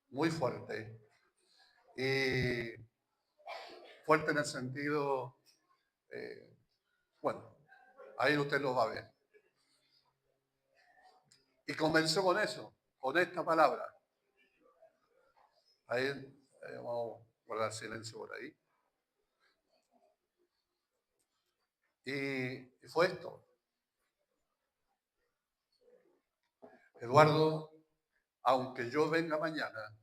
muy fuerte. Y fuerte en el sentido, eh, bueno, ahí usted lo va a ver. Y comenzó con eso, con esta palabra. Ahí vamos a guardar silencio por ahí. Y fue esto. Eduardo, aunque yo venga mañana,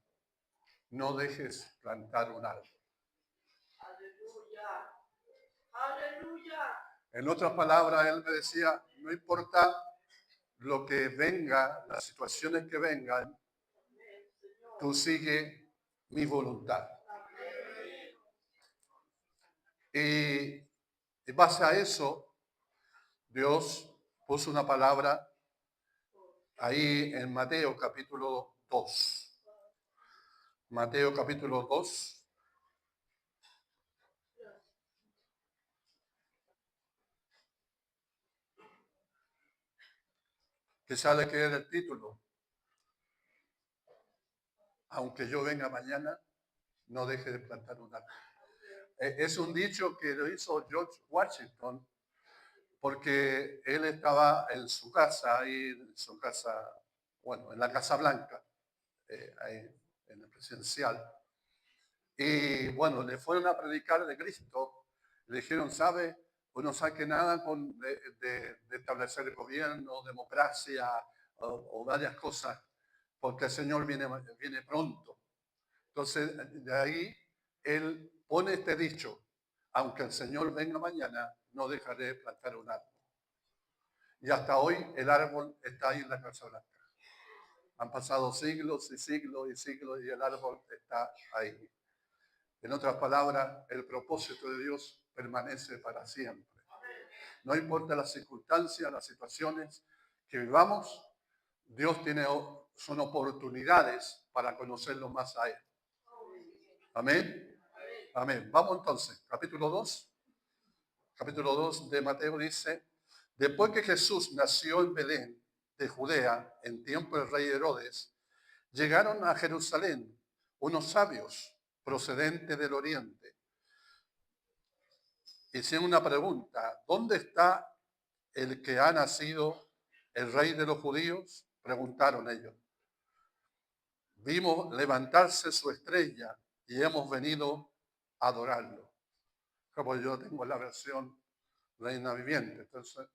no dejes plantar un árbol. Aleluya. Aleluya. En otras palabras, él me decía, no importa lo que venga, las situaciones que vengan, tú sigue mi voluntad. Y en base a eso, Dios puso una palabra ahí en Mateo capítulo 2. Mateo capítulo 2. Que sale que era el título. Aunque yo venga mañana, no deje de plantar un árbol. Es un dicho que lo hizo George Washington porque él estaba en su casa, ahí en su casa, bueno, en la Casa Blanca, ahí en el presidencial. Y bueno, le fueron a predicar de Cristo. Le dijeron, ¿sabe? Pues no saque nada de establecer el gobierno, democracia o varias cosas, porque el Señor viene pronto. Entonces, de ahí él pone este dicho, aunque el Señor venga mañana, no dejaré de plantar un árbol. Y hasta hoy el árbol está ahí en la Casa Blanca. Han pasado siglos y siglos y siglos y el árbol está ahí. En otras palabras, el propósito de Dios permanece para siempre. No importa las circunstancias, las situaciones que vivamos, Dios son oportunidades para conocerlo más a Él. Amén. Amén. Vamos entonces, capítulo 2. Capítulo 2 de Mateo dice, después que Jesús nació en Belén de Judea, en tiempo del rey Herodes, llegaron a Jerusalén unos sabios procedentes del oriente. Hicieron una pregunta, ¿dónde está el que ha nacido el rey de los judíos? Preguntaron ellos. Vimos levantarse su estrella y hemos venido a adorarlo. Como yo tengo la versión Reina Viviente, entonces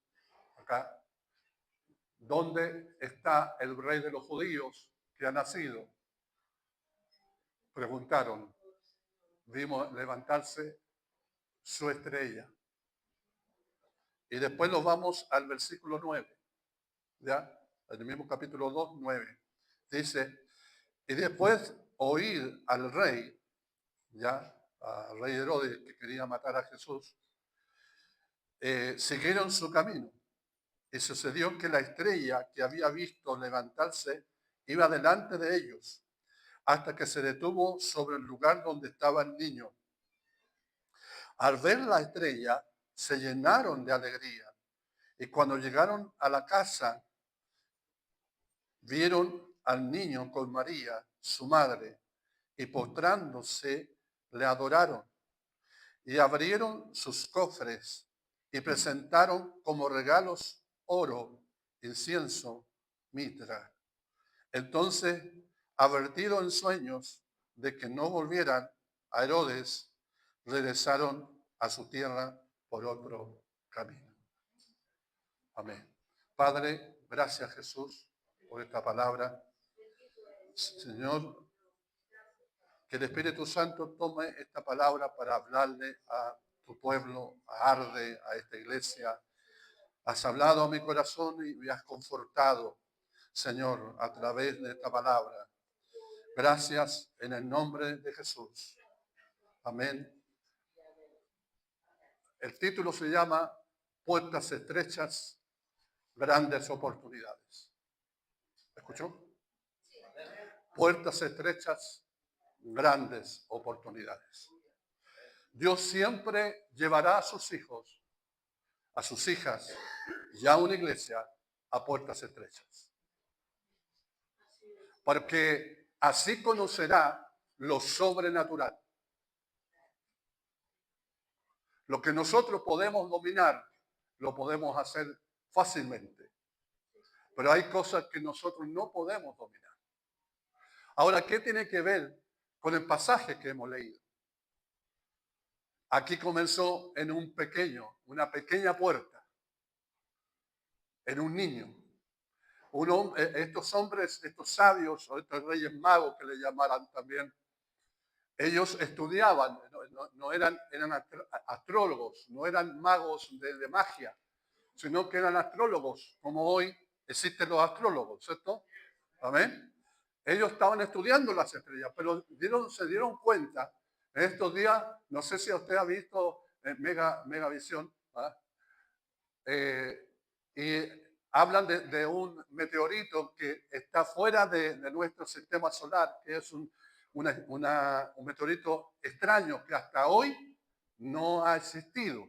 acá, ¿dónde está el rey de los judíos que ha nacido? Preguntaron. Vimos levantarse su estrella. Y después nos vamos al versículo 9, ¿ya? En el mismo capítulo 2, 9. Dice, y después oír al rey, ya, al rey Herodes que quería matar a Jesús, siguieron su camino. Y sucedió que la estrella que había visto levantarse iba delante de ellos, hasta que se detuvo sobre el lugar donde estaba el niño. Al ver la estrella, se llenaron de alegría. Y cuando llegaron a la casa, vieron al niño con María, su madre, y postrándose, le adoraron. Y abrieron sus cofres y presentaron como regalos oro, incienso, mitra. Entonces, advertido en sueños de que no volvieran a Herodes, regresaron a su tierra por otro camino. Amén. Padre, gracias Jesús por esta palabra. Señor, que el Espíritu Santo tome esta palabra para hablarle a tu pueblo, a Arde, a esta iglesia. Has hablado a mi corazón y me has confortado, Señor, a través de esta palabra. Gracias en el nombre de Jesús. Amén. El título se llama Puertas estrechas, grandes oportunidades. ¿Escuchó? Puertas estrechas, grandes oportunidades. Dios siempre llevará a sus hijos, a sus hijas y a una iglesia a puertas estrechas. Porque así conocerá lo sobrenatural. Lo que nosotros podemos dominar, lo podemos hacer fácilmente. Pero hay cosas que nosotros no podemos dominar. Ahora, ¿qué tiene que ver con el pasaje que hemos leído? Aquí comenzó en una pequeña puerta, en un niño. Estos hombres, estos sabios, o estos reyes magos que le llamaran también, ellos estudiaban, no eran astrólogos, no eran magos de magia, sino que eran astrólogos, como hoy existen los astrólogos, ¿cierto? Amén. Ellos estaban estudiando las estrellas, pero se dieron cuenta en estos días, no sé si usted ha visto Megavisión, ¿ah? Y hablan de un meteorito que está fuera de nuestro sistema solar, que es un meteorito extraño que hasta hoy no ha existido.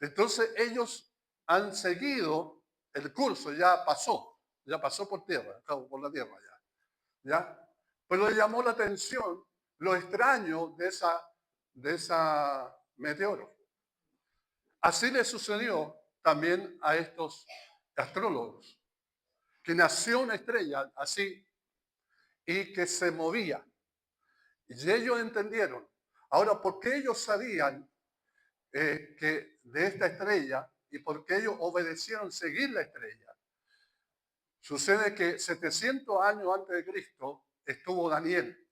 Entonces ellos han seguido el curso, ya pasó por tierra, por la tierra ya. Pero le llamó la atención lo extraño de esa meteoro. Así le sucedió también a estos astrólogos, que nació una estrella así y que se movía. Y ellos entendieron. Ahora, ¿por qué ellos sabían que de esta estrella y por qué ellos obedecieron seguir la estrella? Sucede que 700 años antes de Cristo estuvo Daniel,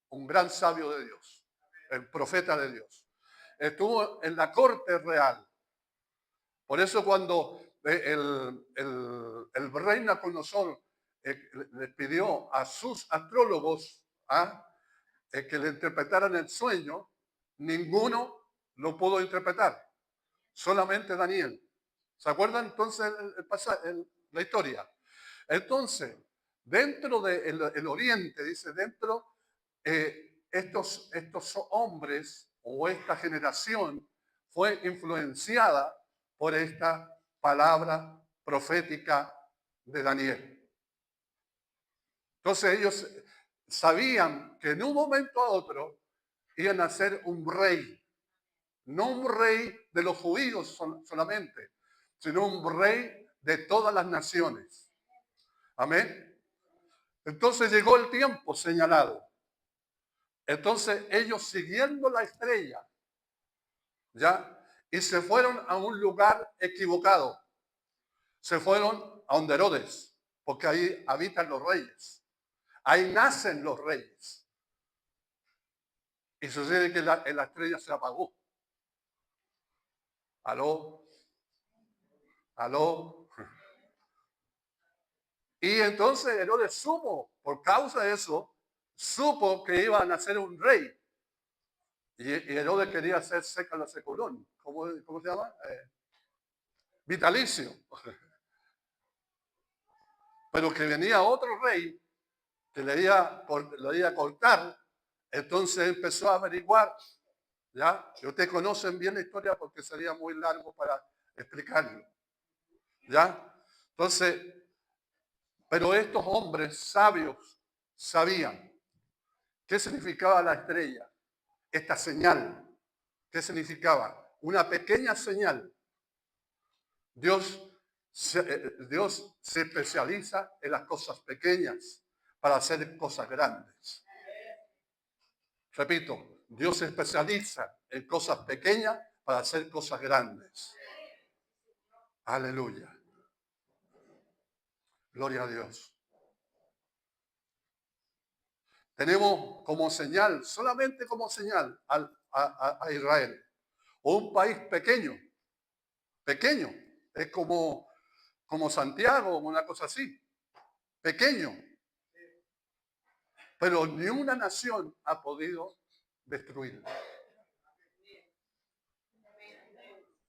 un gran sabio de Dios, el profeta de Dios. Estuvo en la corte real. Por eso cuando el rey Nabucodonosor le pidió a sus astrólogos que le interpretaran el sueño, ninguno lo pudo interpretar, solamente Daniel. ¿Se acuerdan entonces la historia? Entonces, dentro del oriente, dice, estos hombres o esta generación fue influenciada por esta palabra profética de Daniel. Entonces ellos sabían que en un momento a otro iban a ser un rey, no un rey de los judíos solamente, sino un rey de todas las naciones. Amén. Entonces llegó el tiempo señalado. Entonces ellos siguiendo la estrella, ¿ya? Y se fueron a un lugar equivocado. Se fueron a donde Herodes, porque ahí habitan los reyes. Ahí nacen los reyes. Y sucede que la estrella se apagó. Aló. Y entonces Herodes supo, por causa de eso, supo que iba a nacer un rey. Y Herodes quería hacer século seculón. ¿Cómo se llama? Vitalicio. Pero que venía otro rey que le iba a cortar. Entonces empezó a averiguar. ¿Ya? Y ustedes conocen bien la historia porque sería muy largo para explicarlo. ¿Ya? Entonces, pero estos hombres sabios sabían qué significaba la estrella, esta señal. ¿Qué significaba? Una pequeña señal. Dios se especializa en las cosas pequeñas para hacer cosas grandes. Repito, Dios se especializa en cosas pequeñas para hacer cosas grandes. Aleluya. Gloria a Dios. Tenemos como señal, solamente como señal a Israel. Un país pequeño. Pequeño. Es como Santiago, una cosa así. Pequeño. Pero ni una nación ha podido destruirlo.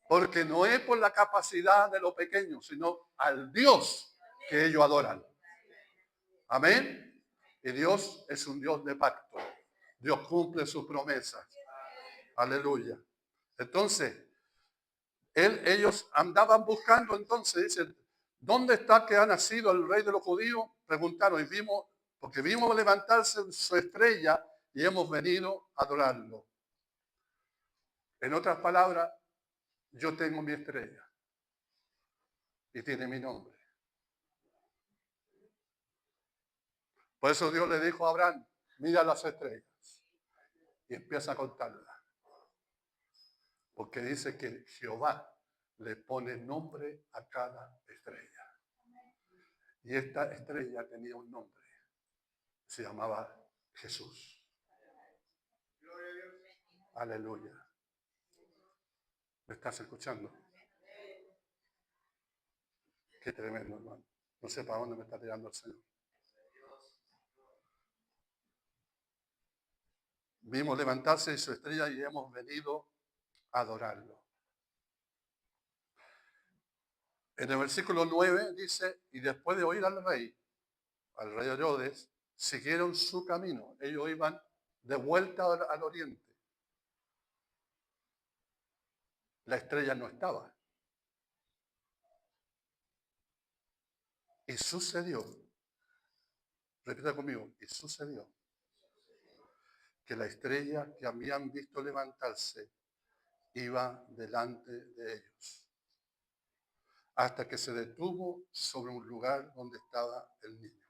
Porque no es por la capacidad de lo pequeño, sino al Dios que ellos adoran. Amén. Y Dios es un Dios de pacto. Dios cumple sus promesas. Aleluya. Entonces, ellos andaban buscando, entonces, dicen, ¿dónde está que ha nacido el rey de los judíos? Preguntaron y vimos porque vimos levantarse su estrella y hemos venido a adorarlo. En otras palabras, yo tengo mi estrella y tiene mi nombre. Por eso Dios le dijo a Abraham, mira las estrellas y empieza a contarlas. Porque dice que Jehová le pone nombre a cada estrella. Y esta estrella tenía un nombre. Se llamaba Jesús. Aleluya. ¿Me estás escuchando? Qué tremendo, hermano. No sé para dónde me está tirando el Señor. Vimos levantarse de su estrella y hemos venido a adorarlo. En el versículo 9 dice, y después de oír al rey Herodes, siguieron su camino. Ellos iban de vuelta al oriente. La estrella no estaba. Y sucedió, repita conmigo, y sucedió que la estrella que habían visto levantarse iba delante de ellos, hasta que se detuvo sobre un lugar donde estaba el niño.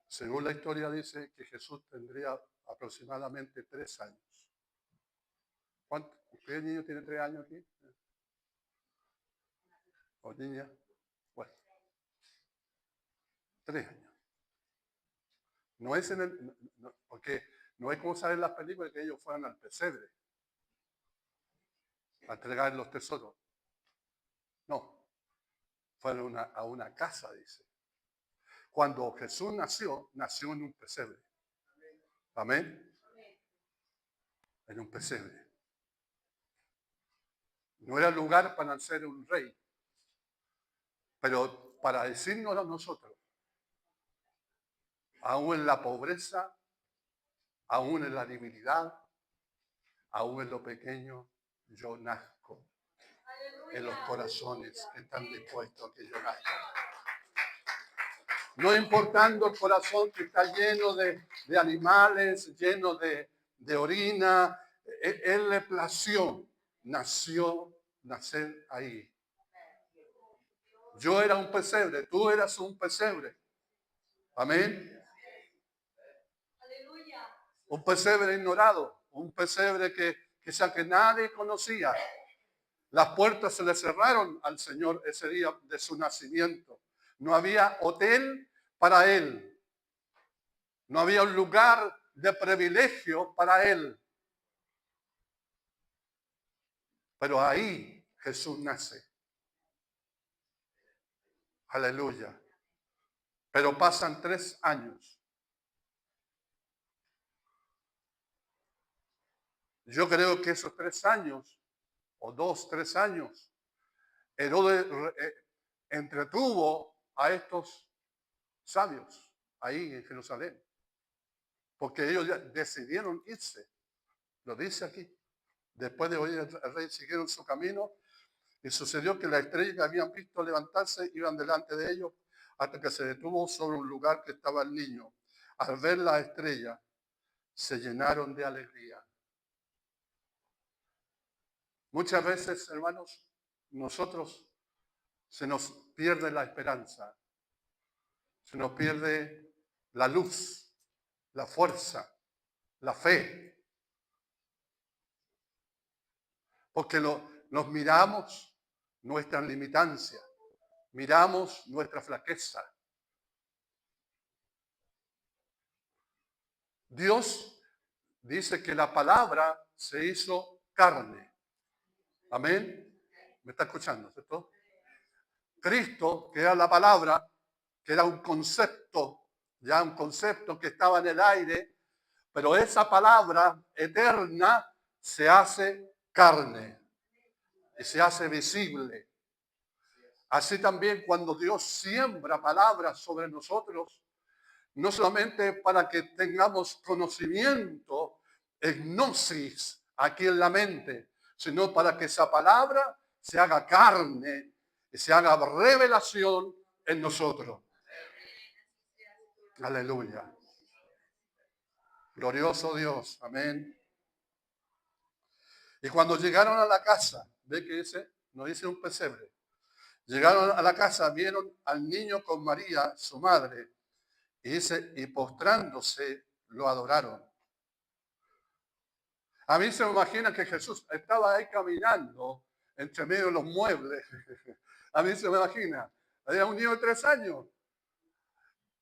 Según la historia dice que Jesús tendría aproximadamente 3 años. ¿Cuánto? ¿Qué niño tiene 3 años aquí? ¿O niña? Bueno, 3 años. No es porque no es como salen las películas que ellos fueran al pesebre a entregar los tesoros. No, fueron a una casa, dice. Cuando Jesús nació en un pesebre. Amén. En un pesebre. No era lugar para nacer un rey, pero para decirnos a nosotros, aún en la pobreza, aún en la debilidad, aún en lo pequeño, yo nazco. En los corazones que están dispuestos a que yo nazca. No importando el corazón que está lleno de animales, lleno de orina, él le plació, nacer ahí. Yo era un pesebre, tú eras un pesebre. Amén. Un pesebre ignorado, un pesebre que nadie conocía. Las puertas se le cerraron al Señor ese día de su nacimiento. No había hotel para él. No había un lugar de privilegio para él. Pero ahí Jesús nace. Aleluya. Pero pasan 3 años. Yo creo que esos 3 años, o 2, 3 años, Herodes entretuvo a estos sabios ahí en Jerusalén. Porque ellos ya decidieron irse. Lo dice aquí. Después de oír al rey, siguieron su camino. Y sucedió que la estrella que habían visto levantarse iban delante de ellos hasta que se detuvo sobre un lugar que estaba el niño. Al ver la estrella, se llenaron de alegría. Muchas veces, hermanos, nosotros se nos pierde la esperanza, se nos pierde la luz, la fuerza, la fe. Porque nos miramos nuestra limitancia, miramos nuestra flaqueza. Dios dice que la palabra se hizo carne. Amén. ¿Me está escuchando, cierto? Cristo, que era la palabra, que era un concepto, ya un concepto que estaba en el aire, pero esa palabra eterna se hace carne y se hace visible. Así también cuando Dios siembra palabras sobre nosotros, no solamente para que tengamos conocimiento, gnosis aquí en la mente, sino para que esa palabra se haga carne y se haga revelación en nosotros. Aleluya. Glorioso Dios. Amén. Y cuando llegaron a la casa, ve que dice, no dice un pesebre. Llegaron a la casa, vieron al niño con María, su madre, y dice, y postrándose, lo adoraron. A mí se me imagina que Jesús estaba ahí caminando entre medio de los muebles. A mí se me imagina. Había un niño de 3 años.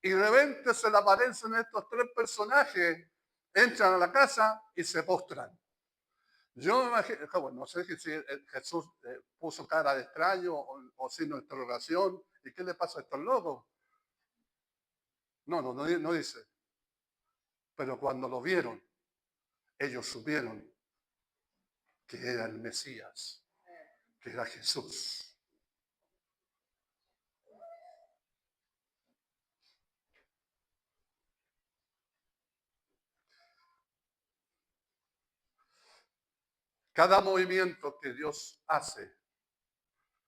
Y de repente se le aparecen estos 3 personajes, entran a la casa y se postran. Yo me imagino, bueno, no sé si Jesús puso cara de extraño o signo de interrogación. ¿Y qué le pasa a estos locos? No dice. Pero cuando lo vieron, ellos supieron que era el Mesías, que era Jesús. Cada movimiento que Dios hace,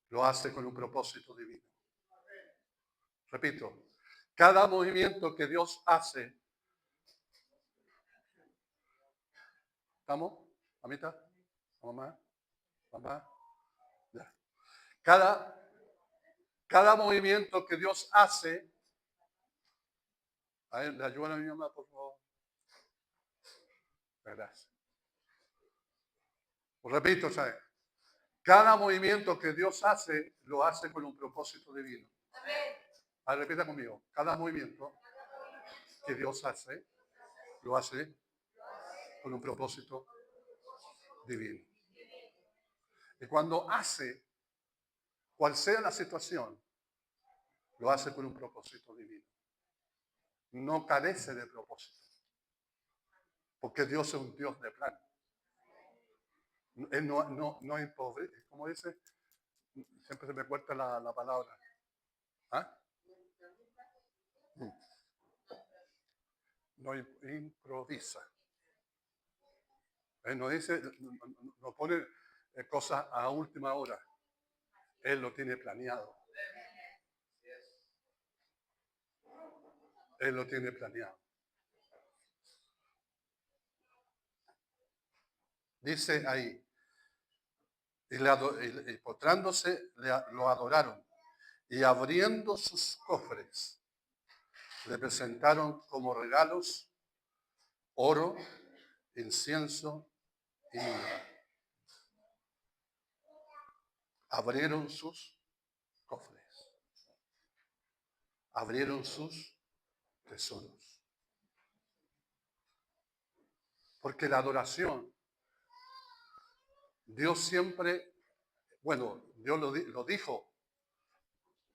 lo hace con un propósito divino. Repito, cada movimiento que Dios hace, ¿estamos? ¿Mamita? ¿Mamá? ¿Mamá? Ya. Cada movimiento que Dios hace, a ver, le ayudan a mi mamá, por favor. Gracias. Repito, ¿sabes? Cada movimiento que Dios hace, lo hace con un propósito divino. A ver, repita conmigo. Cada movimiento que Dios hace, lo hace con un propósito divino. Y cuando hace, cual sea la situación, lo hace con un propósito divino. No carece de propósito. Porque Dios es un Dios de plan. Él no empobrece, ¿cómo dice? Siempre se me corta la palabra. ¿Ah? No improvisa. Él no dice, no pone cosas a última hora. Él lo tiene planeado. Él lo tiene planeado. Dice ahí, y postrándose lo adoraron, y abriendo sus cofres, le presentaron como regalos oro, incienso y mirra. Abrieron sus cofres, abrieron sus tesoros. Porque la adoración, Dios siempre, bueno, Dios lo dijo,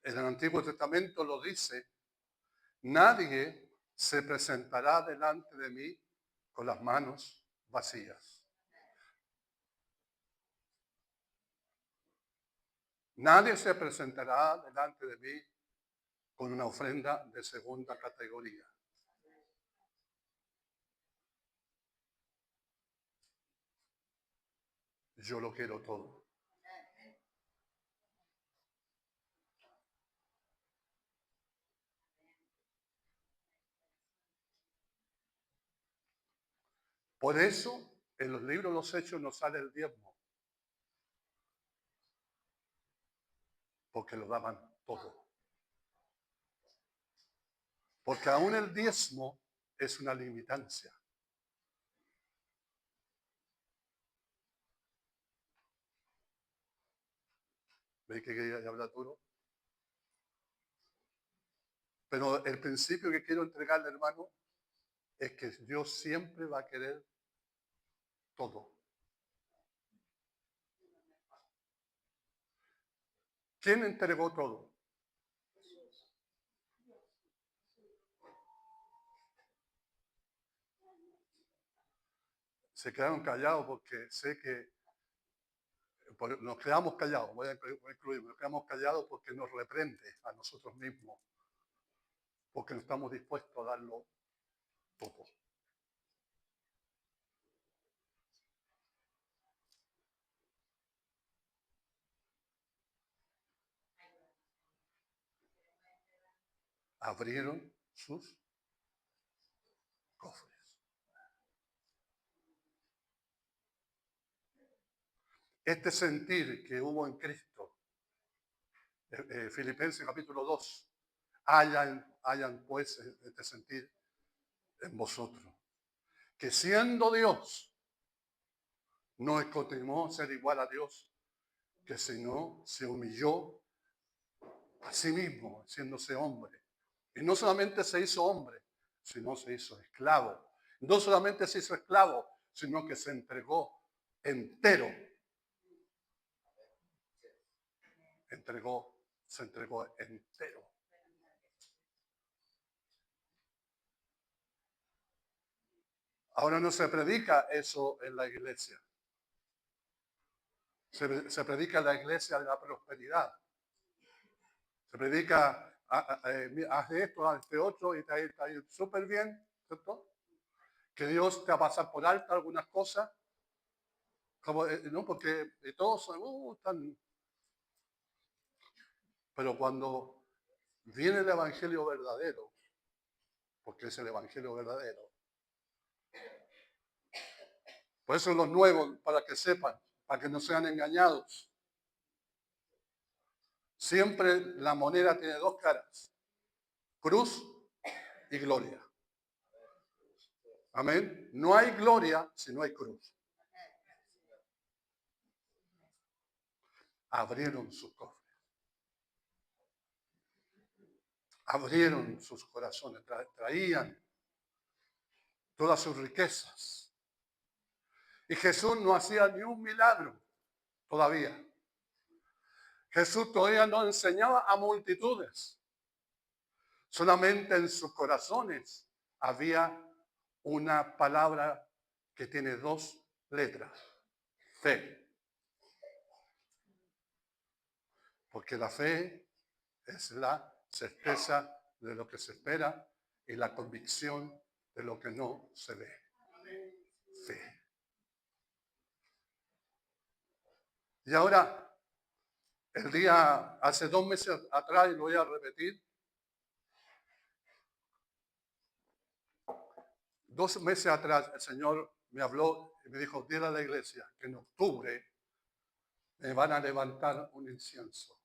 en el Antiguo Testamento lo dice, nadie se presentará delante de mí con las manos vacías. Nadie se presentará delante de mí con una ofrenda de segunda categoría. Yo lo quiero todo. Por eso, en los libros de los Hechos no sale el diezmo. Porque lo daban todo. Porque aún el diezmo es una limitancia. ¿Veis que habla duro? Pero el principio que quiero entregarle, hermano, es que Dios siempre va a querer todo. ¿Quién entregó todo? Se quedaron callados porque sé que nos quedamos callados, voy a incluir, nos quedamos callados porque nos reprende a nosotros mismos, porque no estamos dispuestos a darlo todo. abrieron sus cofres. Este sentir que hubo en Cristo, Filipenses capítulo 2, hayan pues este sentir en vosotros, que siendo Dios, no escatimó ser igual a Dios, que sino se humilló a sí mismo, haciéndose hombre. Y no solamente se hizo hombre, sino se hizo esclavo. No solamente se hizo esclavo, sino que se entregó entero. Se entregó entero. Ahora no se predica eso en la iglesia. Se predica en la iglesia de la prosperidad. Se predica, haz esto, haz este otro, y está ahí súper bien, ¿cierto? Que Dios te va a pasar por alto algunas cosas, como, no, porque todos son, están. Pero cuando viene el evangelio verdadero, porque es el evangelio verdadero, por eso los nuevos, para que sepan, para que no sean engañados. Siempre la moneda tiene dos caras, cruz y gloria. Amén. No hay gloria si no hay cruz. Abrieron sus cofres. Abrieron sus corazones. Traían todas sus riquezas. Y Jesús no hacía ni un milagro todavía. Jesús todavía no enseñaba a multitudes. Solamente en sus corazones había una palabra que tiene dos letras. Fe. Porque la fe es la certeza de lo que se espera y la convicción de lo que no se ve. Fe. Y ahora, hace 2 meses atrás, y lo voy a repetir, 2 meses atrás el Señor me habló y me dijo, dile a la iglesia que en octubre me van a levantar un incienso.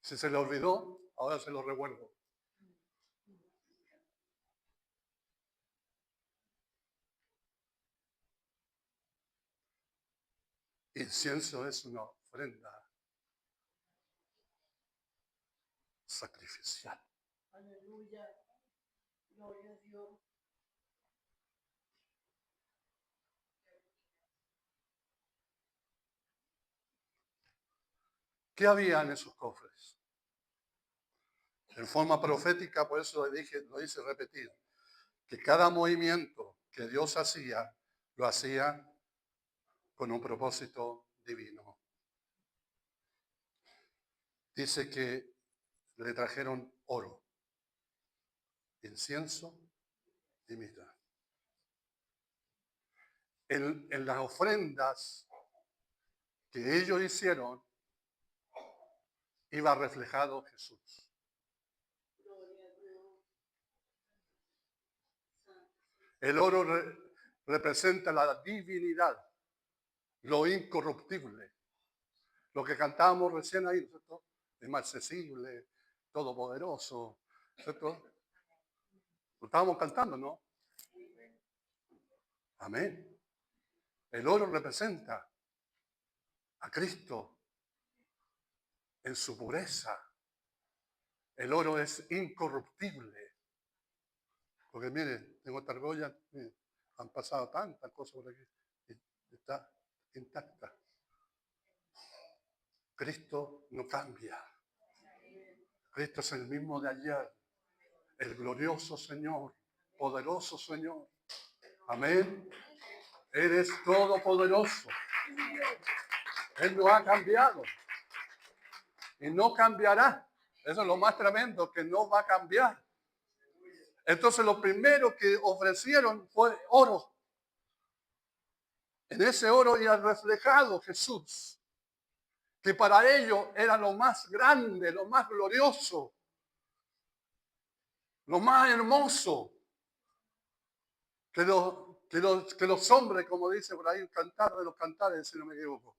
Si se le olvidó, ahora se lo recuerdo. Incienso es una ofrenda sacrificial. Aleluya. Gloria a Dios. ¿Qué había en esos cofres? En forma profética, por eso lo hice repetir, que cada movimiento que Dios hacía, lo hacía con un propósito divino. Dice que le trajeron oro, incienso y mirra. En las ofrendas que ellos hicieron, iba reflejado Jesús. El oro representa la divinidad, lo incorruptible. Lo que cantábamos recién ahí, ¿cierto? Inmarcesible, todopoderoso, ¿cierto? Lo estábamos cantando, ¿no? Amén. El oro representa a Cristo en su pureza. El oro es incorruptible. Porque miren, tengo esta argolla, miren, han pasado tantas cosas por aquí y está intacta. Cristo no cambia. Cristo es el mismo de ayer, el glorioso Señor, poderoso Señor. Amén. Eres todopoderoso. Él no ha cambiado y no cambiará. Eso es lo más tremendo, que no va a cambiar. Entonces lo primero que ofrecieron fue oro. En ese oro iba reflejado Jesús. que para ellos era lo más grande, lo más glorioso, lo más hermoso, que los hombres, como dice por ahí, el cantar de los cantares, si no me equivoco.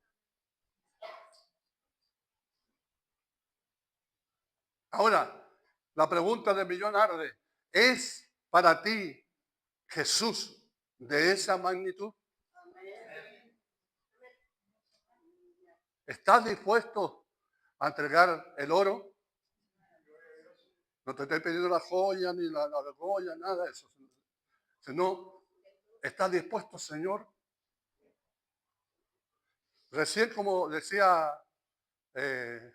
Ahora, la pregunta del millón arde, ¿es para ti Jesús de esa magnitud? ¿Estás dispuesto a entregar el oro? No te estoy pidiendo la joya, ni la joya, nada de eso. Sino, ¿estás dispuesto, Señor? Recién, como decía, eh,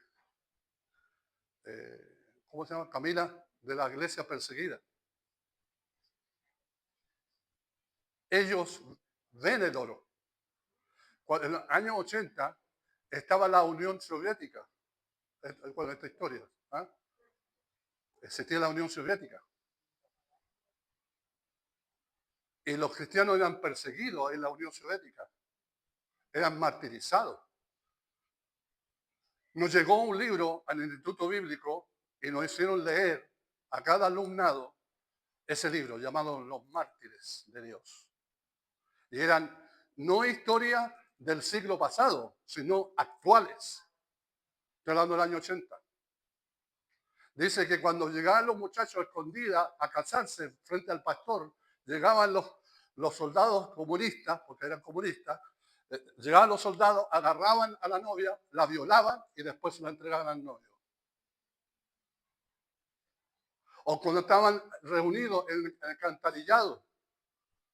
¿cómo se llama? Camila, de la iglesia perseguida. Ellos ven el oro. En los años 80 estaba la Unión Soviética. Bueno, esta historia. ¿Ah? Existía la Unión Soviética. Y los cristianos eran perseguidos en la Unión Soviética. Eran martirizados. Nos llegó un libro al Instituto Bíblico y nos hicieron leer a cada alumnado ese libro llamado Los Mártires de Dios. Y eran no historias del siglo pasado, sino actuales. Estoy hablando del año 80. Dice que cuando llegaban los muchachos escondidas a casarse frente al pastor, llegaban los soldados comunistas, porque eran comunistas, llegaban los soldados, agarraban a la novia, la violaban y después se la entregaban al novio. O cuando estaban reunidos en el alcantarillado,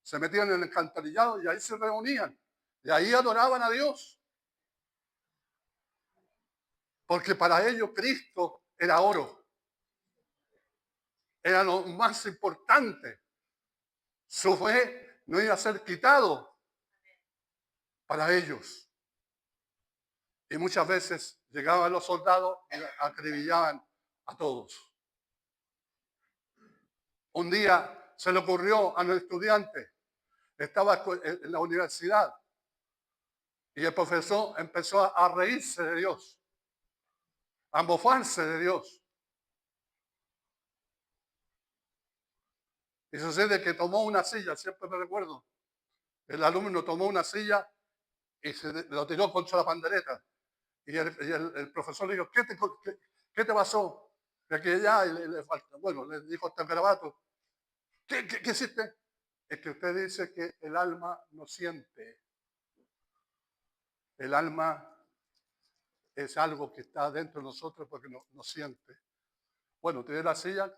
se metían en el alcantarillado y ahí se reunían. Y ahí adoraban a Dios. Porque para ellos Cristo era oro. Era lo más importante. Su fe no iba a ser quitado para ellos. Y muchas veces llegaban los soldados y acribillaban a todos. Un día se le ocurrió a un estudiante, estaba en la universidad, y el profesor empezó a reírse de Dios, a mofarse de Dios. Y sucede que tomó una silla, siempre me recuerdo, el alumno tomó una silla y lo tiró contra la pandereta. Y el profesor le dijo, ¿qué te pasó? De que ya, bueno, le dijo este garabato, ¿qué hiciste? Es que usted dice que el alma no siente. El alma es algo que está dentro de nosotros porque no siente. Bueno, tiene la silla,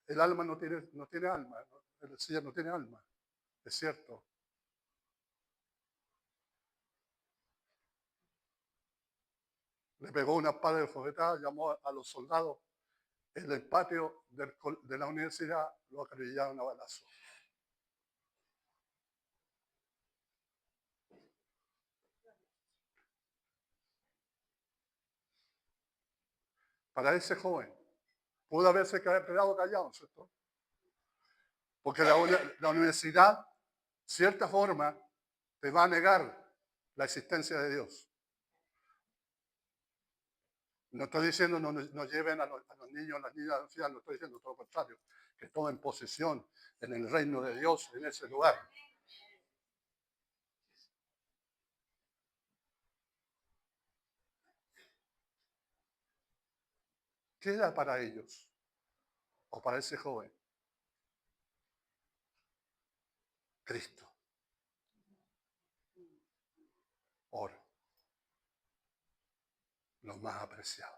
el alma no tiene alma, la silla no tiene alma, es cierto. Le pegó una espada de bofetada, llamó a los soldados en el patio de la universidad, lo acribillaron a balazo. Para ese joven, pudo haberse quedado callado, ¿cierto? Porque la universidad, cierta forma, te va a negar la existencia de Dios. No estoy diciendo no lleven a los niños, a las niñas ancianas, no estoy diciendo todo lo contrario, que tomen posesión en el reino de Dios, en ese lugar. ¿Qué era para ellos? O para ese joven. Cristo. Oro. Lo más apreciado.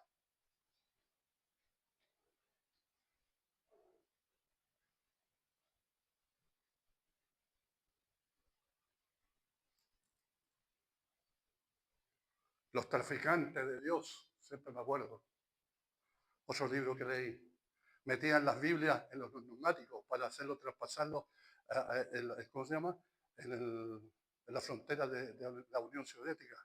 Los traficantes de Dios, siempre me acuerdo. Otro libro que leí. Metían las Biblias en los neumáticos para hacerlo traspasarlo, ¿cómo se llama? En la frontera de la Unión Soviética.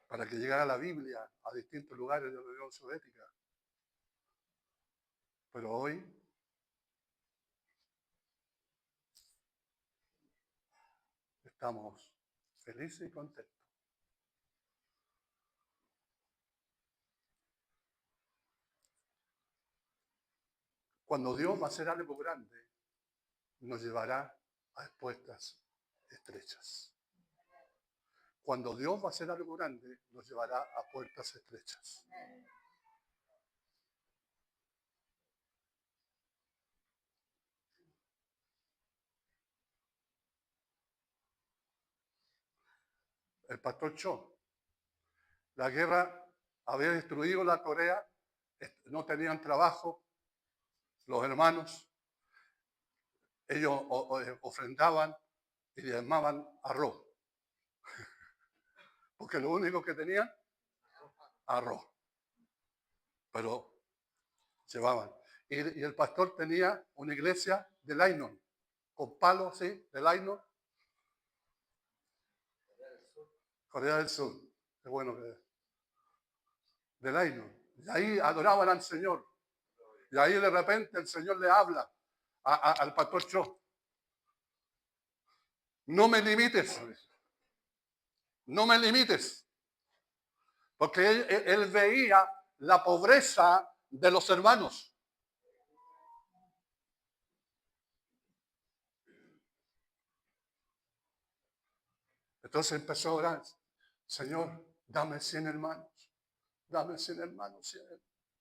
Para que llegara la Biblia a distintos lugares de la Unión Soviética. Pero hoy estamos felices y contentos. Cuando Dios va a hacer algo grande, nos llevará a puertas estrechas. Cuando Dios va a hacer algo grande, nos llevará a puertas estrechas. El pastor Cho, la guerra había destruido la Corea, no tenían trabajo, los hermanos, ellos ofrendaban y diezmaban arroz, porque lo único que tenían, arroz, pero llevaban. Y el pastor tenía una iglesia de nylon, con palos, ¿sí? De nylon. Corea del Sur, qué bueno que es. De nylon. Y ahí adoraban al Señor. Y ahí de repente el Señor le habla al pastor Cho. No me limites. No me limites. Porque él veía la pobreza de los hermanos. Entonces empezó a orar. Señor, dame 100 hermanos. Dame 100 hermanos,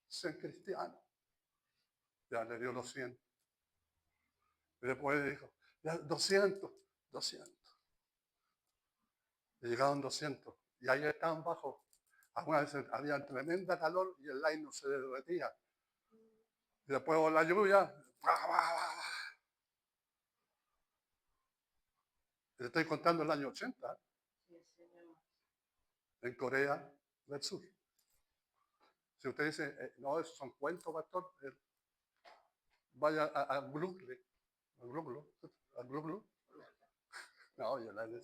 100 cristianos. Ya le dio los 100. Y después dijo, ya 200. Y llegaron 200. Y ahí estaban bajo. Algunas veces había tremenda calor y el nylon se derretía. Y después con la lluvia. Le estoy contando el año 80. En Corea del Sur. Si usted dice, no, esos son cuentos, pastor, vaya a Google. A Google. No, yo la de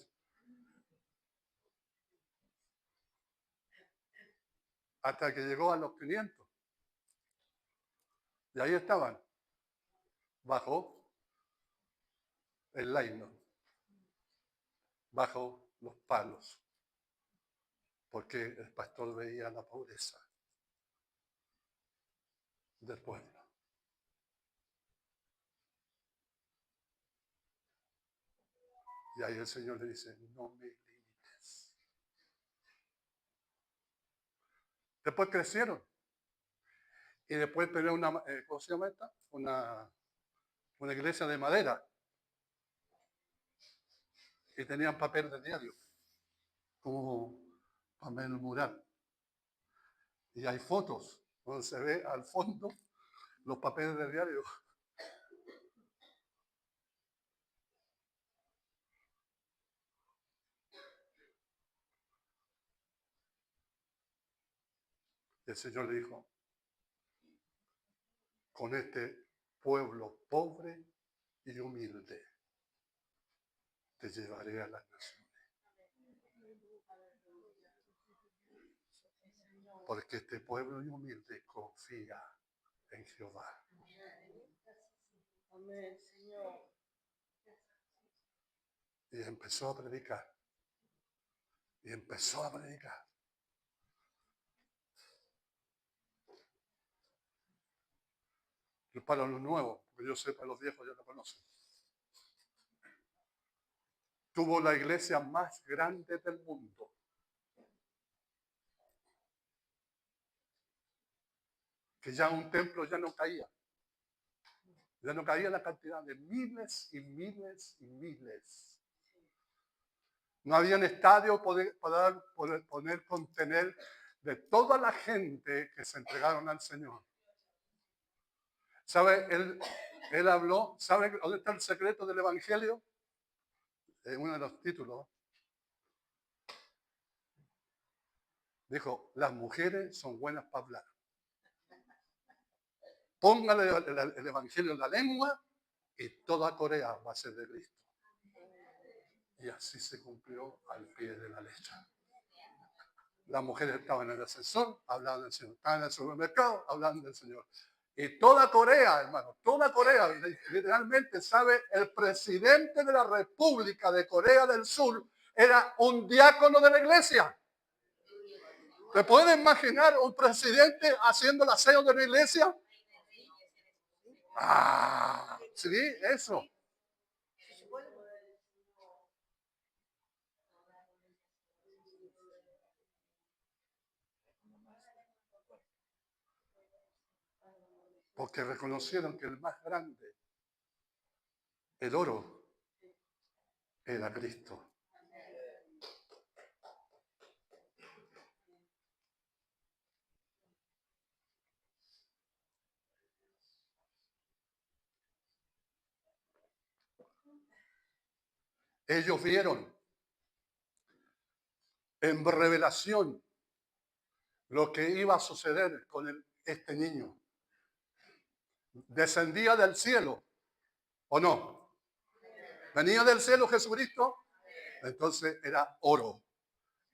hasta que llegó a los 500. Y ahí estaban, bajo el nylon, bajo los palos, porque el pastor veía la pobreza del pueblo. Y ahí el Señor le dice, no me limites. Después crecieron. Y después tenía una, ¿cómo se llama esta? Una iglesia de madera. Y tenían papel de diario, como papel mural. Y hay fotos donde se ve al fondo los papeles de diario. Y el Señor le dijo, con este pueblo pobre y humilde te llevaré a las naciones. Porque este pueblo humilde confía en Jehová. Amén, Señor. Y empezó a predicar. Y empezó a predicar. Y para los nuevos, porque yo sé, para los viejos ya lo conocen. Tuvo la iglesia más grande del mundo. Que ya un templo ya no caía. Ya no caía la cantidad de miles y miles y miles. No había un estadio poder contener de toda la gente que se entregaron al Señor. ¿Sabe? Él habló, ¿sabe dónde está el secreto del Evangelio? En uno de los títulos. Dijo, las mujeres son buenas para hablar. Póngale el Evangelio en la lengua y toda Corea va a ser de Cristo. Y así se cumplió al pie de la letra. Las mujeres estaban en el ascensor, hablaban del Señor. Estaban en el supermercado, hablaban del Señor. Y toda Corea, hermano, toda Corea, literalmente, ¿sabe? El presidente de la República de Corea del Sur era un diácono de la iglesia. ¿Se puede imaginar un presidente haciendo el aseo de la iglesia? Ah, sí, eso. Se puede. Porque reconocieron que el más grande, el oro, era Cristo. Ellos vieron en revelación lo que iba a suceder con este niño. Descendía del cielo, ¿o no? Venía del cielo Jesucristo, entonces era oro,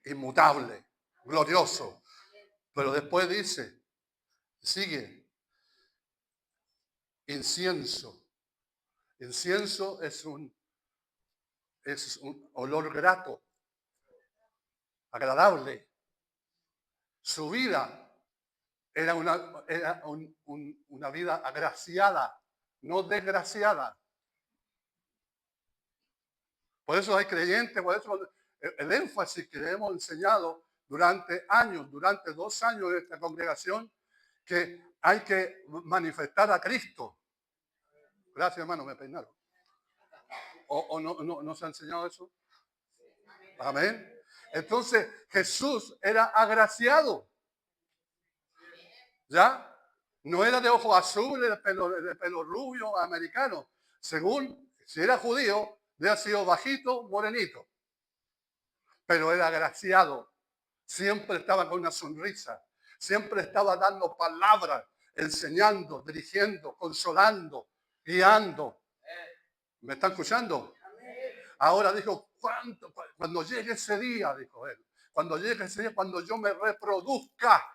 inmutable, glorioso. Pero después dice, sigue, incienso. Incienso es un olor grato, agradable. Su vida era una vida agraciada, no desgraciada. Por eso hay creyentes, por eso el énfasis que le hemos enseñado durante años, durante 2 años de esta congregación, que hay que manifestar a Cristo. Gracias, hermano, me peinaron. ¿O no se ha enseñado eso? Amén. Entonces, Jesús era agraciado. ¿Ya? No era de ojos azules, de pelo rubio, americano. Según, si era judío, había sido bajito, morenito. Pero era agraciado. Siempre estaba con una sonrisa. Siempre estaba dando palabras, enseñando, dirigiendo, consolando, guiando. ¿Me están escuchando? Ahora dijo, cuando llegue ese día, dijo él, cuando llegue ese día, cuando yo me reproduzca.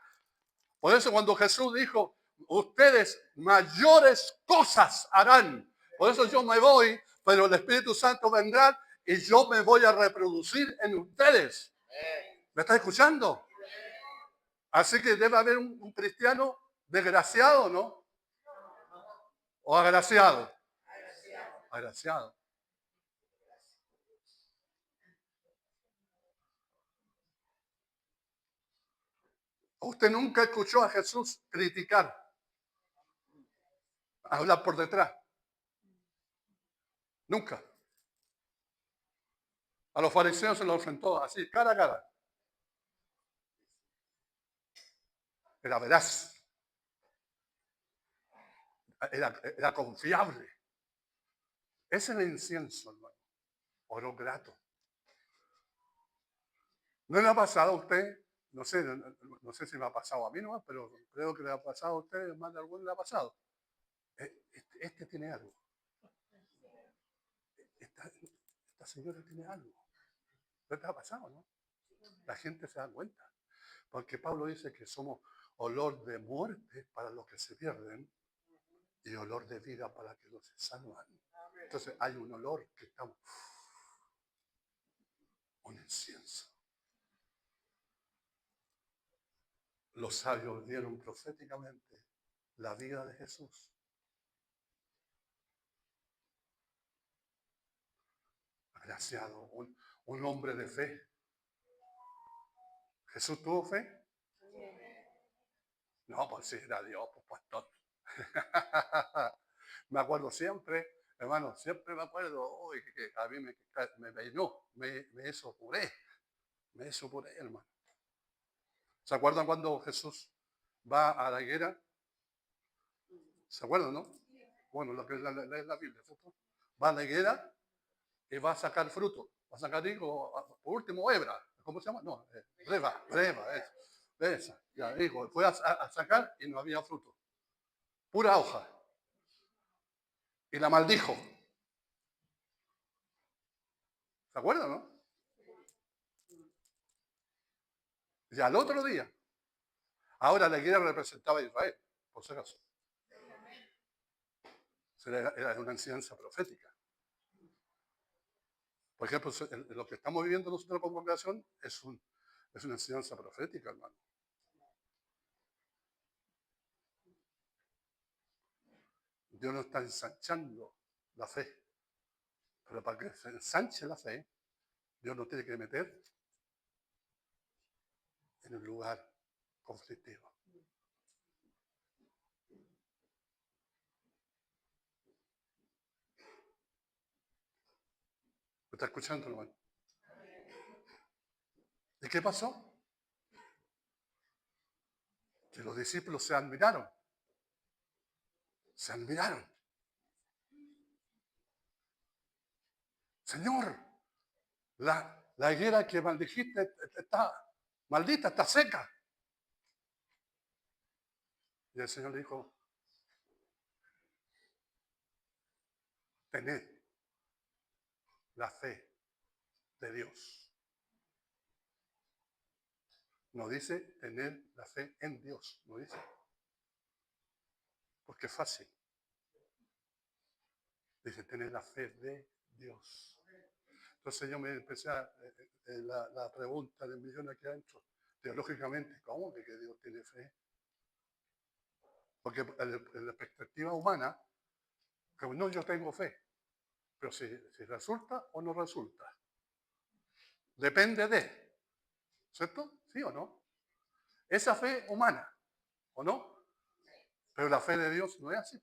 Por eso cuando Jesús dijo, ustedes mayores cosas harán. Por eso yo me voy, pero el Espíritu Santo vendrá y yo me voy a reproducir en ustedes. ¿Me está escuchando? Así que debe haber un cristiano desgraciado, ¿no? O agraciado. Agraciado. Usted nunca escuchó a Jesús criticar, hablar por detrás. Nunca. A los fariseos se los enfrentó así, cara a cara. Era veraz. Era confiable. Ese es el incienso, hermano. Oro grato. ¿No le ha pasado a usted? No sé, no sé si me ha pasado a mí nomás, pero creo que le ha pasado a usted, más de alguno le ha pasado. Este tiene algo. Esta señora tiene algo. ¿No te ha pasado, no? La gente se da cuenta. Porque Pablo dice que somos olor de muerte para los que se pierden y olor de vida para que los se salvan. Entonces hay un olor que estamos, un incienso. Los sabios vieron proféticamente la vida de Jesús. Agraciado, un hombre de fe. ¿Jesús tuvo fe? No, pues sí, era Dios, pues pastor. Me acuerdo siempre, hermano, siempre me acuerdo, uy, que a mí me peinó, me hizo puré, hermano. ¿Se acuerdan cuando Jesús va a la higuera? ¿Se acuerdan, no? Bueno, lo que es la Biblia, ¿cierto? Va a la higuera y va a sacar fruto, va a sacar higo, por último, hebra, ¿cómo se llama? No, breva, esa, ya, hijo, fue a sacar y no había fruto, pura hoja, y la maldijo. ¿Se acuerdan, no? Y al otro día, ahora la higuera representaba a Israel, por si acaso. Era una enseñanza profética. Por ejemplo, lo que estamos viviendo nosotros como congregación es una enseñanza profética, hermano. Dios nos está ensanchando la fe. Pero para que se ensanche la fe, Dios nos tiene que meter en un lugar conflictivo. ¿Me está escuchando, hermano? ¿Y qué pasó? Que los discípulos se admiraron. Se admiraron. Señor, la higuera que maldijiste está maldita, está seca. Y el Señor le dijo, tened la fe de Dios. No dice tener la fe en Dios, no dice. Porque es fácil. Dice tener la fe de Dios. Entonces yo me empecé a la pregunta del millón aquí adentro. Teológicamente, ¿cómo que Dios tiene fe? Porque en la perspectiva humana, como no, yo tengo fe. Pero si resulta o no resulta. Depende de. ¿Cierto? ¿Sí o no? Esa fe humana, ¿o no? Pero la fe de Dios no es así.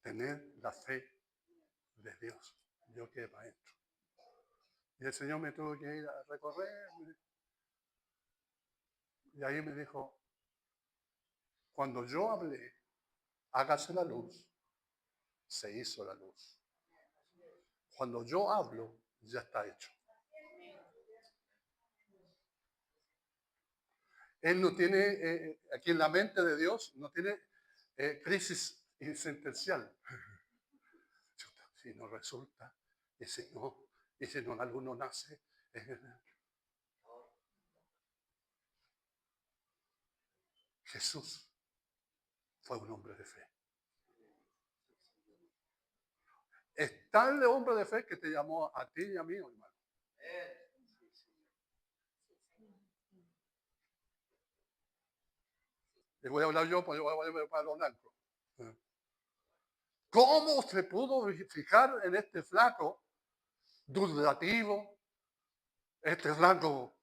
Tener la fe de Dios. Yo quedé para adentro. Y el Señor me tuvo que ir a recorrer. Y ahí me dijo, cuando yo hablé, hágase la luz, se hizo la luz. Cuando yo hablo, ya está hecho. Él no tiene, aquí en la mente de Dios, no tiene crisis existencial. Si no resulta, y si no alguno nace. Jesús fue un hombre de fe. Es tal de hombre de fe que te llamó a ti y a mí, hermano. Y voy a hablar yo, pues yo voy a hablar para Don Anco. ¿Cómo se pudo fijar en este flaco dudativo? Este flaco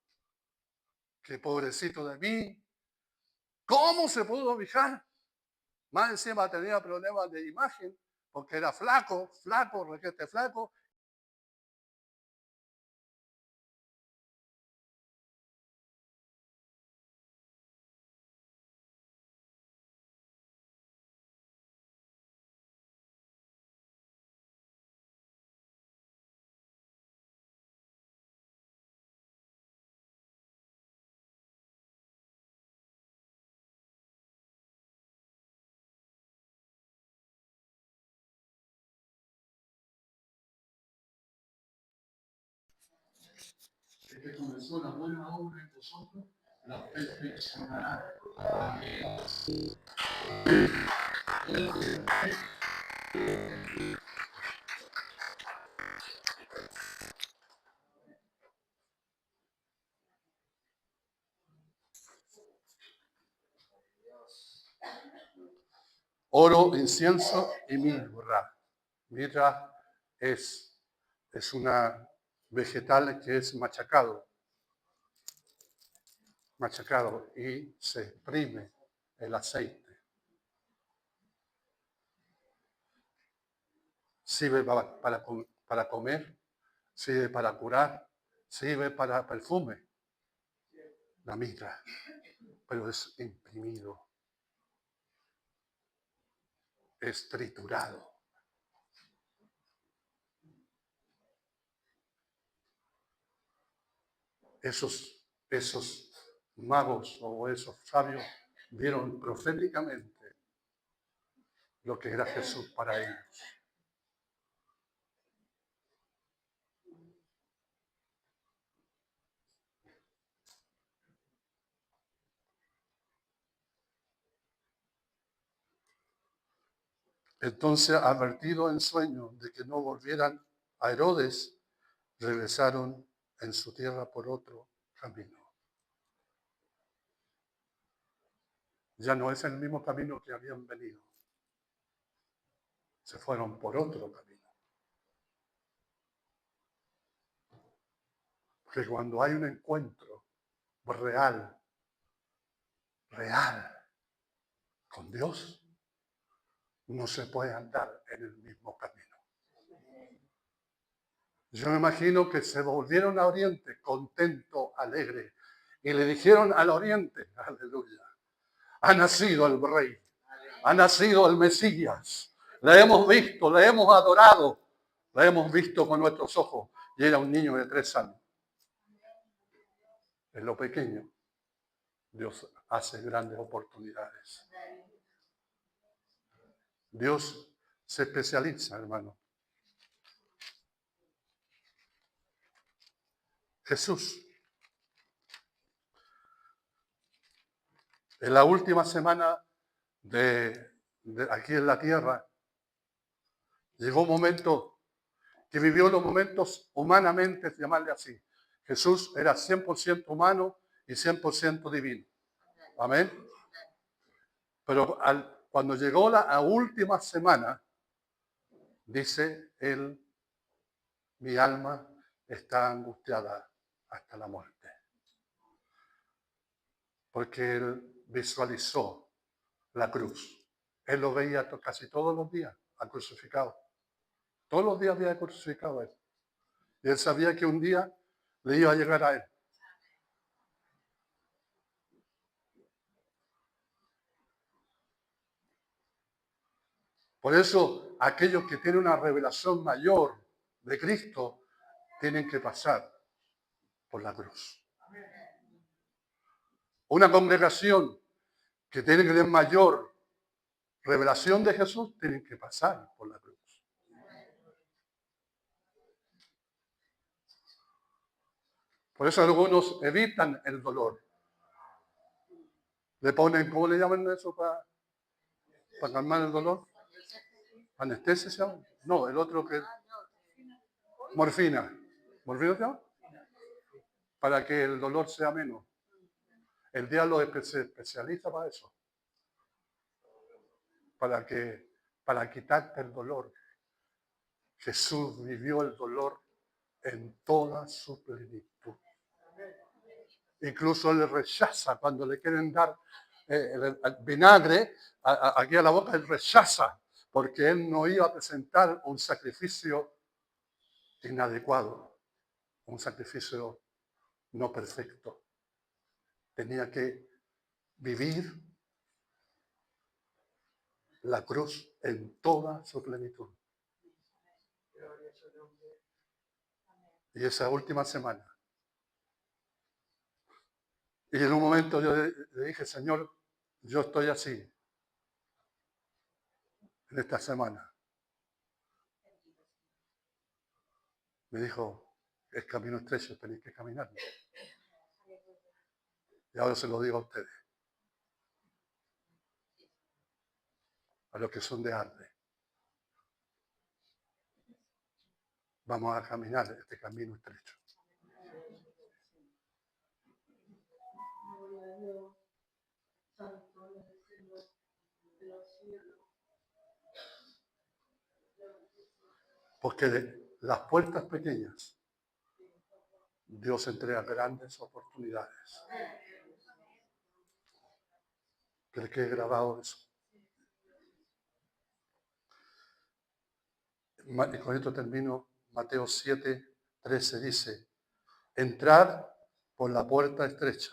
que pobrecito de mí. ¿Cómo se pudo fijar? Más encima tenía problemas de imagen, porque era flaco, requete flaco. Que comenzó la buena obra en vosotros, la perfeccionará. Oro, incienso y mirra. Mirra es una vegetal que es machacado y se exprime el aceite. Sirve para comer, sirve para curar, sirve para perfume. La mirra, pero es imprimido, es triturado. Esos magos o esos sabios vieron proféticamente lo que era Jesús para ellos. Entonces, advertido en sueño de que no volvieran a Herodes, regresaron en su tierra por otro camino. ya no es el mismo camino que habían venido. Se fueron por otro camino. Porque cuando hay un encuentro real con Dios, no se puede andar en el mismo camino. Yo me imagino que se volvieron a Oriente contento, alegre, y le dijeron al Oriente, aleluya, ha nacido el Rey, ha nacido el Mesías, le hemos visto, le hemos adorado, le hemos visto con nuestros ojos, y era un niño de 3 años. En lo pequeño, Dios hace grandes oportunidades. Dios se especializa, hermano. Jesús, en la última semana de aquí en la tierra, llegó un momento que vivió los momentos humanamente, llamarle así. Jesús era 100% humano y 100% divino. Amén. Pero cuando llegó la última semana, dice él, mi alma está angustiada hasta la muerte. Porque él visualizó la cruz. Él lo veía casi todos los días al crucificado. Todos los días había crucificado a él. Y él sabía que un día le iba a llegar a él. Por eso, aquellos que tienen una revelación mayor de Cristo tienen que pasar por la cruz. Una congregación que tiene que tener mayor revelación de Jesús tienen que pasar por la cruz. Por eso algunos evitan el dolor. Le ponen, ¿cómo le llaman eso para calmar el dolor? ¿Anestesia se llama? No, el otro que... Morfina. ¿Morfina se llama? Para que el dolor sea menos. El diablo se especializa para eso. Para quitarte el dolor. Jesús vivió el dolor en toda su plenitud. Incluso él rechaza cuando le quieren dar el vinagre aquí a la boca, él rechaza porque él no iba a presentar un sacrificio inadecuado, un sacrificio no perfecto. Tenía que vivir la cruz en toda su plenitud. Y esa última semana. Y en un momento yo le dije, Señor, yo estoy así en esta semana. Me dijo, es camino estrecho, tenéis que caminar. Y ahora se lo digo a ustedes. A los que son de Arde. Vamos a caminar este camino estrecho. Porque de las puertas pequeñas, Dios entrega grandes oportunidades. Que le quede grabado eso. Y con esto termino. Mateo 7:13 dice, entrad por la puerta estrecha,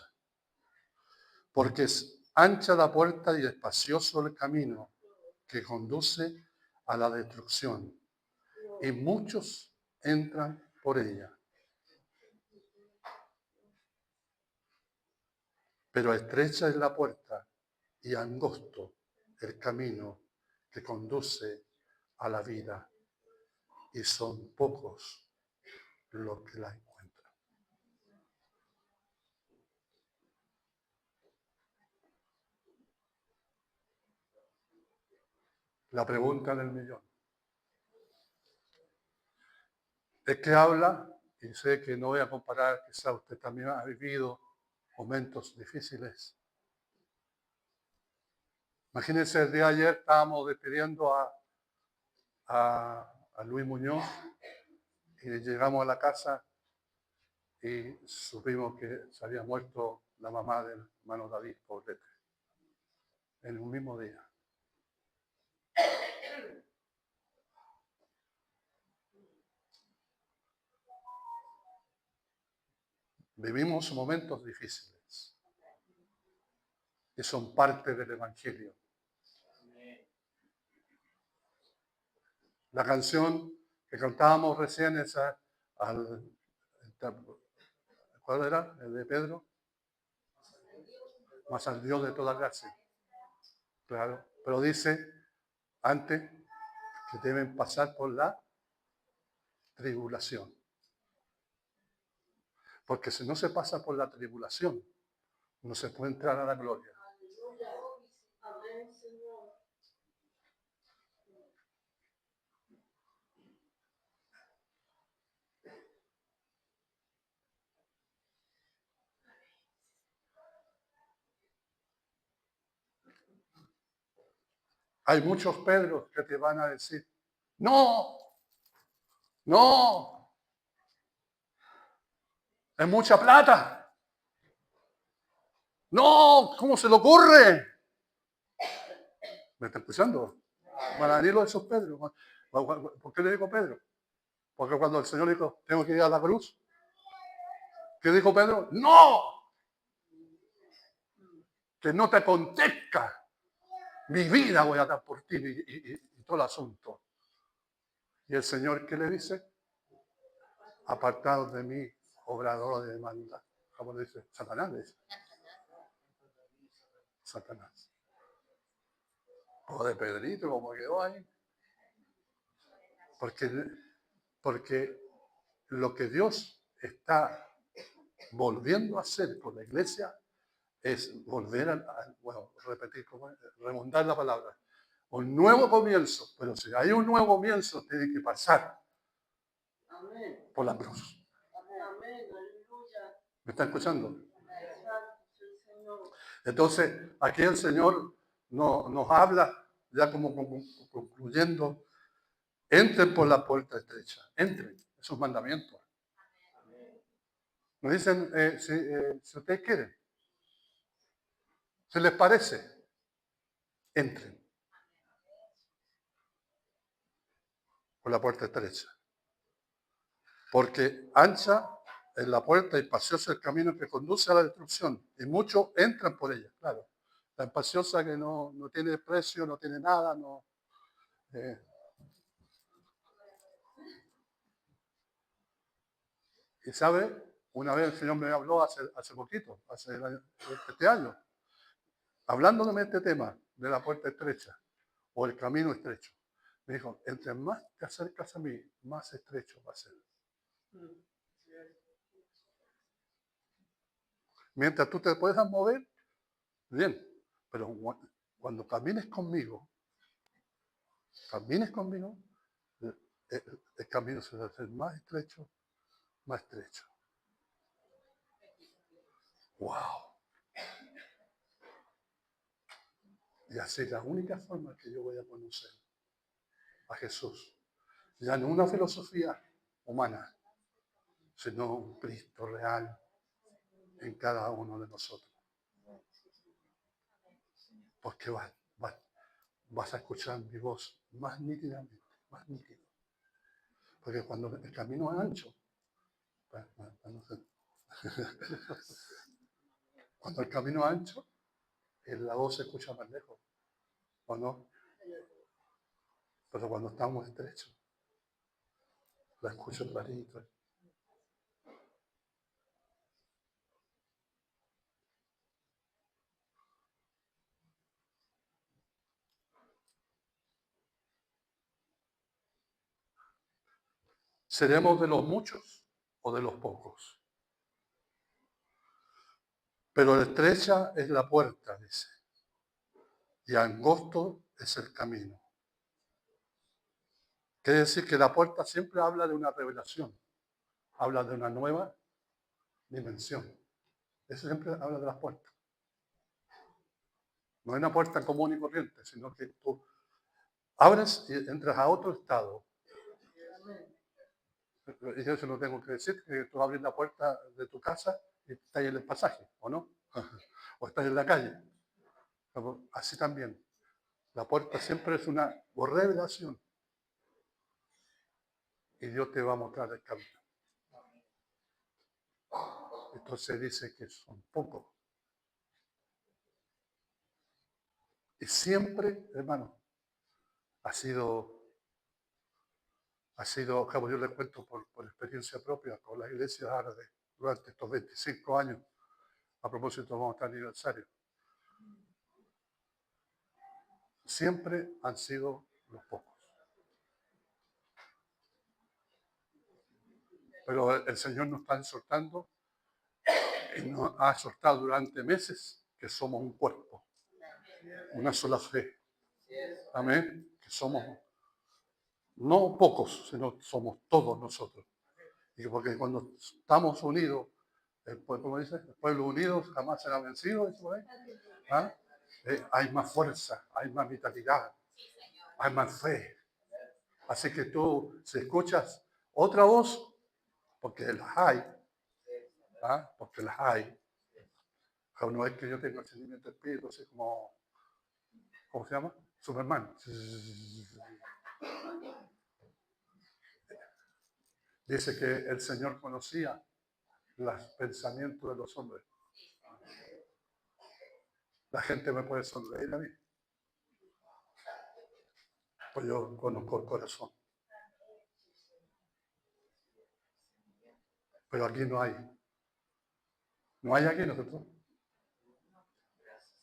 porque es ancha la puerta y espacioso el camino que conduce a la destrucción, y muchos entran por ella. Pero estrecha es la puerta y angosto el camino que conduce a la vida, y son pocos los que la encuentran. La pregunta del millón. ¿De qué habla? Y sé que no voy a comparar, quizá usted también ha vivido momentos difíciles. Imagínense, el día de ayer estábamos despidiendo a Luis Muñoz y llegamos a la casa y supimos que se había muerto la mamá del hermano David Poblete en un mismo día. Vivimos momentos difíciles que son parte del Evangelio. La canción que cantábamos recién, esa, ¿cuál era? El de Pedro. Más al Dios de toda gracia. Claro, pero dice antes que deben pasar por la tribulación. Porque si no se pasa por la tribulación, no se puede entrar a la gloria. Aleluya. Amén, Señor. Hay muchos Pedros que te van a decir, no, no, es mucha plata. No, ¿cómo se le ocurre? ¿Me está escuchando? Van a venir esos Pedros. ¿Por qué le digo Pedro? Porque cuando el Señor dijo, tengo que ir a la cruz, ¿qué dijo Pedro? No, que no te acontezca. Mi vida voy a dar por ti y todo el asunto. Y el Señor, ¿qué le dice? Apartados de mí, obrador de maldad. ¿Cómo le dice? Satanás le dice. Satanás. O de Pedrito, como quedó ahí. Porque lo que Dios está volviendo a hacer con la iglesia es volver bueno, repetir, remontar la palabra. Un nuevo comienzo. Pero si hay un nuevo comienzo, tiene que pasar Amén. por la cruz. Amén. Aleluya. ¿Me está escuchando? Santo es el Señor. Entonces, aquí el Señor nos habla, ya como concluyendo, entren por la puerta estrecha, entren, esos mandamientos. Nos dicen, si ustedes quieren, si les parece, entren por la puerta estrecha. Porque ancha es la puerta y espacioso el camino que conduce a la destrucción. Y muchos entran por ella, claro. La espaciosa que no tiene precio, no tiene nada, no. Y sabe, una vez el Señor me habló hace poquito, este año, hablándome de este tema, de la puerta estrecha o el camino estrecho. Me dijo, entre más te acercas a mí, más estrecho va a ser. Mientras tú te puedas mover, bien, pero cuando camines conmigo, el camino se va a hacer más estrecho, más estrecho. ¡Wow! Y así es la única forma que yo voy a conocer a Jesús. Ya no una filosofía humana, sino un Cristo real en cada uno de nosotros. Porque vas a escuchar mi voz más nítidamente, más nítido. Porque cuando el camino es ancho, cuando el camino es ancho, la voz se escucha más lejos, ¿o no? Pero cuando estamos estrechos, la escucho clarito. ¿Seremos de los muchos o de los pocos? Pero estrecha es la puerta, dice, y angosto es el camino. Quiere decir que la puerta siempre habla de una revelación, habla de una nueva dimensión. Eso siempre habla de las puertas. No es una puerta común y corriente, sino que tú abres y entras a otro estado. Y yo se lo tengo que decir, que tú abres la puerta de tu casa y estás en el pasaje, ¿o no? O estás en la calle. Así también. La puerta siempre es una revelación. Y Dios te va a mostrar el camino. Entonces dice que son pocos. Y siempre, hermano, ha sido, como yo les cuento por experiencia propia, con las iglesias árabes durante estos 25 años, a propósito de nuestro aniversario. Siempre han sido los pocos. Pero el Señor nos está exhortando y nos ha exhortado durante meses que somos un cuerpo, una sola fe. Amén. Que somos no pocos, sino somos todos nosotros. Y porque cuando estamos unidos, ¿cómo dice? El pueblo unido jamás será vencido. ¿Ah? Hay más fuerza, hay más vitalidad, hay más fe. Así que tú, si escuchas otra voz, porque las hay, ¿ah? Porque las hay. Pero no es que yo tenga el sentimiento de espíritu, así como, ¿cómo se llama? Superman. Dice que el Señor conocía los pensamientos de los hombres. La gente me puede sonreír a mí, pues yo conozco el corazón. Pero aquí no hay. No hay aquí, ¿no es cierto?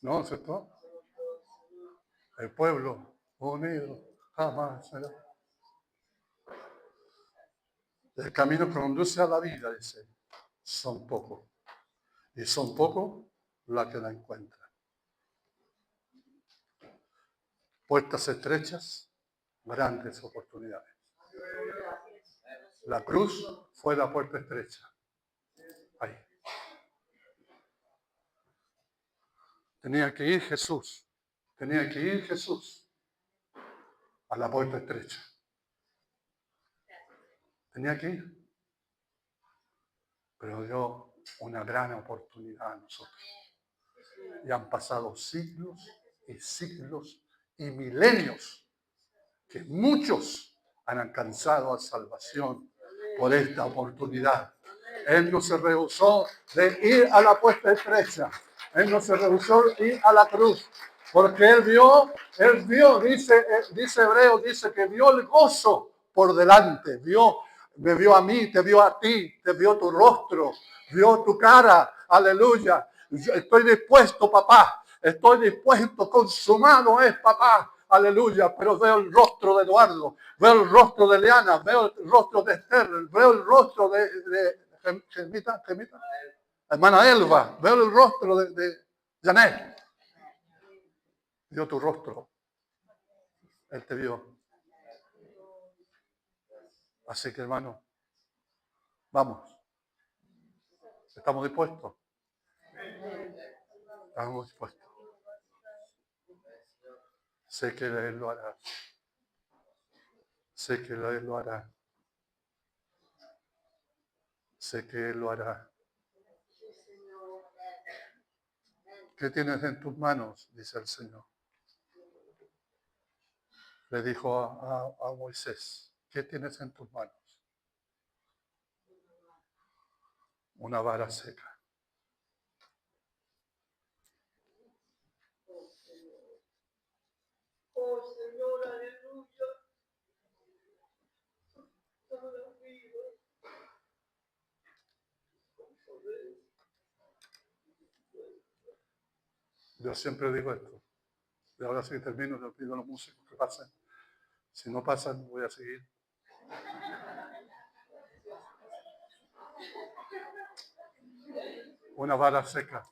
¿No es cierto? El pueblo unido jamás será. El camino que conduce a la vida, dice, son pocos. Y son pocos los que la encuentran. Puertas estrechas, grandes oportunidades. La cruz fue la puerta estrecha. Ahí. Tenía que ir Jesús a la puerta estrecha. Tenía que ir. Pero dio una gran oportunidad a nosotros. Y han pasado siglos y siglos y milenios que muchos han alcanzado a salvación por esta oportunidad. Él no se rehusó de ir a la puerta estrecha. Él no se rehusó de ir a la cruz. Porque él vio, dice Hebreo, dice que vio el gozo por delante. Me vio a mí, te vio a ti, te vio tu rostro, vio tu cara. Aleluya. Estoy dispuesto, papá. Estoy dispuesto. Consumado es, papá. Aleluya, pero veo el rostro de Eduardo, veo el rostro de Leana, veo el rostro de Esther, veo el rostro de Gemita, hermana Elba, veo el rostro de Janet. Vio tu rostro, él te vio. Así que, hermano, vamos. ¿Estamos dispuestos? Estamos dispuestos. Sé que Él lo hará. Sé que Él lo hará. Sé que Él lo hará. ¿Qué tienes en tus manos? Dice el Señor. Le dijo a Moisés, ¿qué tienes en tus manos? Una vara seca. Oh Señor, aleluya. Yo siempre digo esto. Y ahora sí termino, le pido a los músicos que pasen. Si no pasan, voy a seguir. Una vara seca.